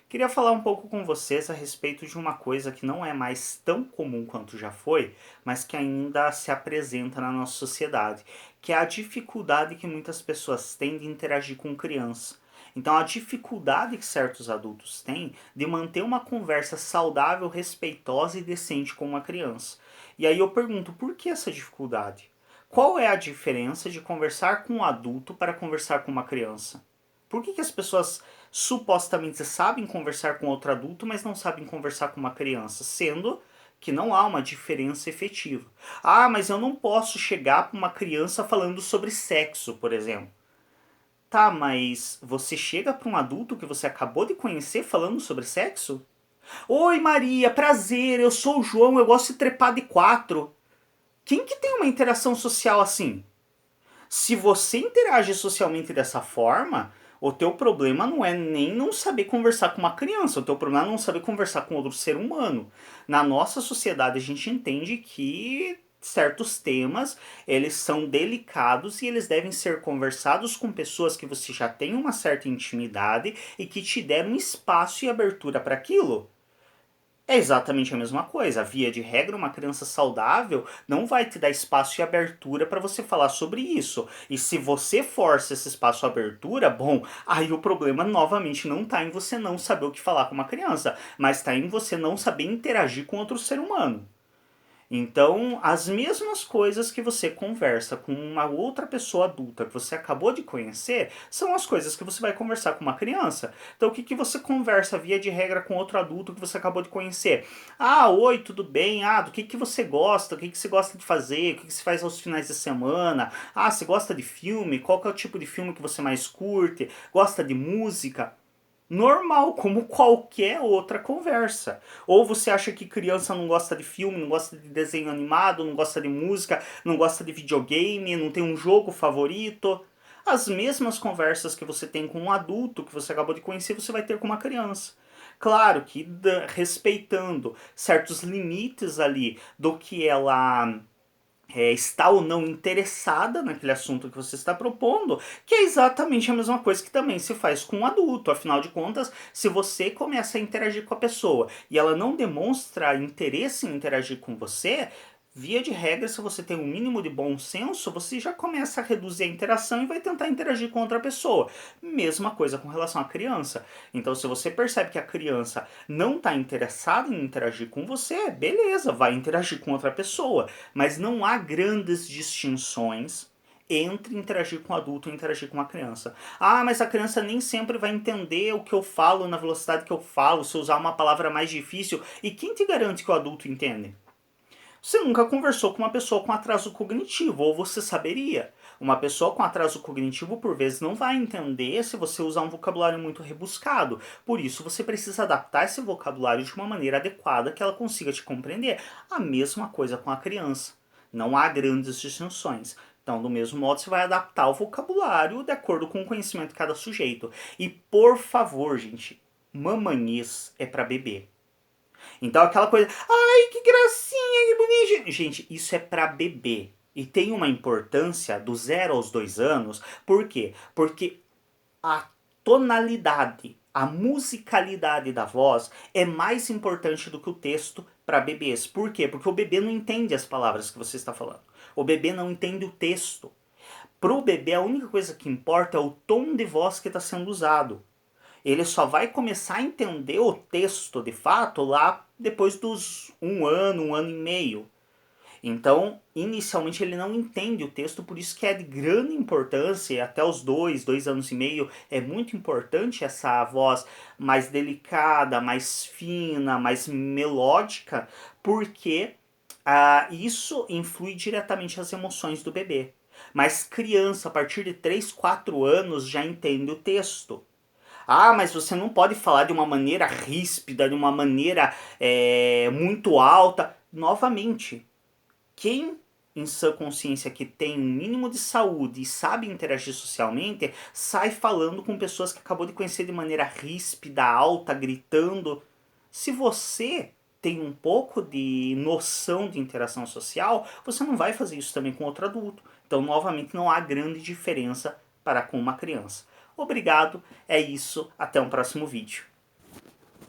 Queria falar um pouco com vocês a respeito de uma coisa que não é mais tão comum quanto já foi, mas que ainda se apresenta na nossa sociedade, que é a dificuldade que muitas pessoas têm de interagir com criança. Então, a dificuldade que certos adultos têm de manter uma conversa saudável, respeitosa e decente com uma criança. E aí eu pergunto, por que essa dificuldade? Qual é a diferença de conversar com um adulto para conversar com uma criança? Por que as pessoas supostamente sabem conversar com outro adulto, mas não sabem conversar com uma criança, sendo que não há uma diferença efetiva? Ah, mas eu não posso chegar para uma criança falando sobre sexo, por exemplo. Tá, mas você chega para um adulto que você acabou de conhecer falando sobre sexo? Oi, Maria, prazer, eu sou o João, eu gosto de trepar de quatro. Quem que tem uma interação social assim? Se você interage socialmente dessa forma, o teu problema não é nem não saber conversar com uma criança, o teu problema é não saber conversar com outro ser humano. Na nossa sociedade a gente entende que certos temas, eles são delicados e eles devem ser conversados com pessoas que você já tem uma certa intimidade e que te deram espaço e abertura para aquilo. É exatamente a mesma coisa. Via de regra, uma criança saudável não vai te dar espaço e abertura para você falar sobre isso. E se você força esse espaço e abertura, bom, aí o problema novamente não está em você não saber o que falar com uma criança, mas está em você não saber interagir com outro ser humano. Então, as mesmas coisas que você conversa com uma outra pessoa adulta que você acabou de conhecer são as coisas que você vai conversar com uma criança. Então, o que você conversa via de regra com outro adulto que você acabou de conhecer? Ah, oi, tudo bem? Ah, do que você gosta? O que você gosta de fazer? O que você faz aos finais de semana? Ah, você gosta de filme? Qual que é o tipo de filme que você mais curte? Gosta de música? Normal, como qualquer outra conversa. Ou você acha que criança não gosta de filme, não gosta de desenho animado, não gosta de música, não gosta de videogame, não tem um jogo favorito? As mesmas conversas que você tem com um adulto que você acabou de conhecer, você vai ter com uma criança. Claro que respeitando certos limites ali do que ela está ou não interessada naquele assunto que você está propondo, que é exatamente a mesma coisa que também se faz com um adulto. Afinal de contas, se você começa a interagir com a pessoa e ela não demonstra interesse em interagir com você, via de regra, se você tem um mínimo de bom senso, você já começa a reduzir a interação e vai tentar interagir com outra pessoa. Mesma coisa com relação à criança. Então, se você percebe que a criança não está interessada em interagir com você, beleza, vai interagir com outra pessoa. Mas não há grandes distinções entre interagir com um adulto e interagir com uma criança. Ah, mas a criança nem sempre vai entender o que eu falo na velocidade que eu falo, se eu usar uma palavra mais difícil. E quem te garante que o adulto entende? Você nunca conversou com uma pessoa com atraso cognitivo, ou você saberia. Uma pessoa com atraso cognitivo, por vezes, não vai entender se você usar um vocabulário muito rebuscado. Por isso, você precisa adaptar esse vocabulário de uma maneira adequada que ela consiga te compreender. A mesma coisa com a criança. Não há grandes distinções. Então, do mesmo modo, você vai adaptar o vocabulário de acordo com o conhecimento de cada sujeito. E, por favor, gente, mamanhês é para bebê. Então aquela coisa, ai que gracinha, que bonitinho. Gente, isso é pra bebê. E tem uma importância do 0 aos 2 anos. Por quê? Porque a tonalidade, a musicalidade da voz é mais importante do que o texto para bebês. Por quê? Porque o bebê não entende as palavras que você está falando. O bebê não entende o texto. Pro bebê, a única coisa que importa é o tom de voz que está sendo usado. Ele só vai começar a entender o texto de fato lá depois dos 1 ano, 1 ano e meio. Então, inicialmente ele não entende o texto, por isso que é de grande importância, até os 2 anos e meio, é muito importante essa voz mais delicada, mais fina, mais melódica, porque isso influi diretamente as emoções do bebê. Mas criança, a partir de 3, 4 anos, já entende o texto. Ah, mas você não pode falar de uma maneira ríspida, de uma maneira muito alta. Novamente, quem em sua consciência que tem um mínimo de saúde e sabe interagir socialmente, sai falando com pessoas que acabou de conhecer de maneira ríspida, alta, gritando. Se você tem um pouco de noção de interação social, você não vai fazer isso também com outro adulto. Então, novamente, não há grande diferença para com uma criança. Obrigado, é isso, até um próximo vídeo.